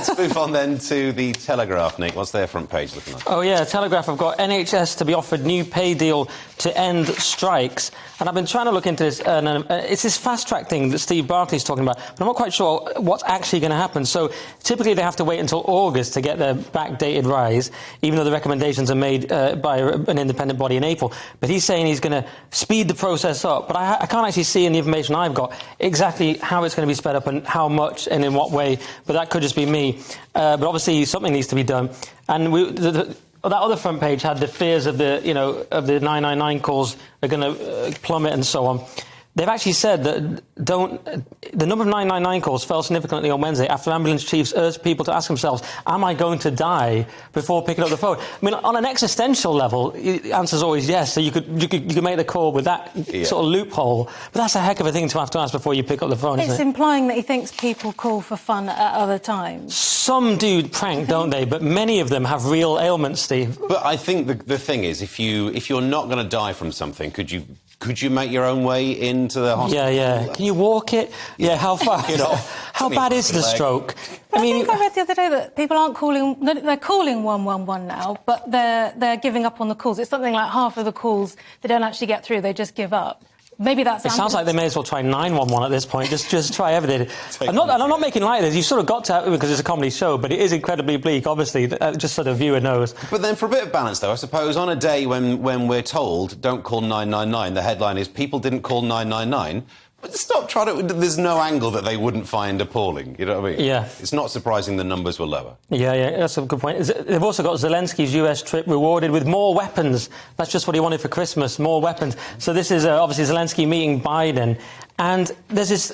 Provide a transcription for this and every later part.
Let's move on then to the Telegraph, Nick. What's their front page looking like? Oh, yeah, Telegraph have got NHS to be offered new pay deal to end strikes. And I've been trying to look into this, and it's this fast-track thing that Steve Barclay's talking about, but I'm not quite sure what's actually going to happen. So typically they have to wait until August to get their backdated rise, even though the recommendations are made by an independent body in April. But he's saying he's going to speed the process up. But I can't actually see in the information I've got exactly how it's going to be sped up and how much and in what way. But that could just be me. But obviously something needs to be done. And that other front page had the fears of the 999 calls are going to plummet and so on. They've actually said that the number of 999 calls fell significantly on Wednesday after ambulance chiefs urged people to ask themselves, am I going to die before picking up the phone? I mean, on an existential level, the answer's always yes. So you could make the call with that sort of loophole. But that's a heck of a thing to have to ask before you pick up the phone, isn't it? It's implying that he thinks people call for fun at other times. Some do prank, don't they? But many of them have real ailments, Steve. But I think the thing is, if you're not going to die from something, could you make your own way into the hospital? Yeah. Can you walk it? Yeah, how far? How bad is the stroke? I think I read the other day that people aren't calling... They're calling 111 now, but they're giving up on the calls. It's something like half of the calls they don't actually get through, they just give up. Maybe that's... It sounds like they may as well try 911 at this point. Just try everything. I'm not making light of this. You've sort of got to... Because it's a comedy show, but it is incredibly bleak, obviously, just so the viewer knows. But then for a bit of balance, though, I suppose on a day when we're told, don't call 999, the headline is, people didn't call 999... Stop trying to... There's no angle that they wouldn't find appalling, you know what I mean? Yeah. It's not surprising the numbers were lower. Yeah, that's a good point. They've also got Zelensky's US trip rewarded with more weapons. That's just what he wanted for Christmas, more weapons. So this is obviously Zelensky meeting Biden. And there's this...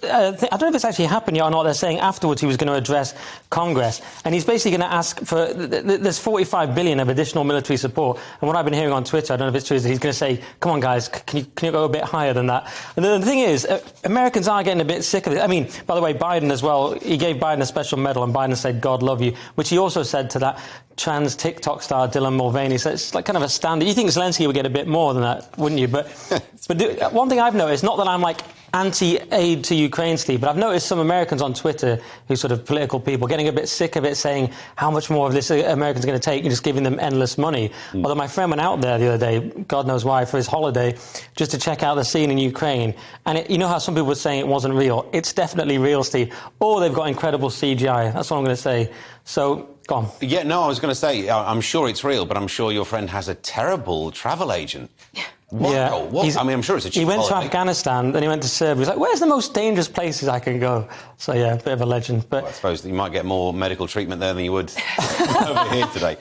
I don't know if it's actually happened yet or not. They're saying afterwards he was going to address Congress. And he's basically going to ask for... There's $45 billion of additional military support. And what I've been hearing on Twitter, I don't know if it's true, is that he's going to say, come on, guys, can you go a bit higher than that? And the thing is, Americans are getting a bit sick of it. I mean, by the way, Biden as well, he gave Biden a special medal and Biden said, God love you, which he also said to that trans TikTok star Dylan Mulvaney. So it's like kind of a standard. You think Zelensky would get a bit more than that, wouldn't you? But one thing I've noticed, not that I'm like anti-aid to Ukraine, Steve, but I've noticed some Americans on Twitter, who sort of political people, getting a bit sick of it, saying how much more of this Americans are going to take and just giving them endless money. Although my friend went out there the other day, God knows why, for his holiday, just to check out the scene in Ukraine. And you know how some people were saying it wasn't real? It's definitely real, Steve. Or they've got incredible CGI. That's what I'm going to say. So... Go on. Yeah, no, I was going to say, I'm sure it's real, but I'm sure your friend has a terrible travel agent. Wow. Yeah. I mean, I'm sure it's a cheap He went holiday. to Afghanistan, then he went to Serbia. He's like, where's the most dangerous places I can go? So, yeah, a bit of a legend. But well, I suppose you might get more medical treatment there than you would over here today.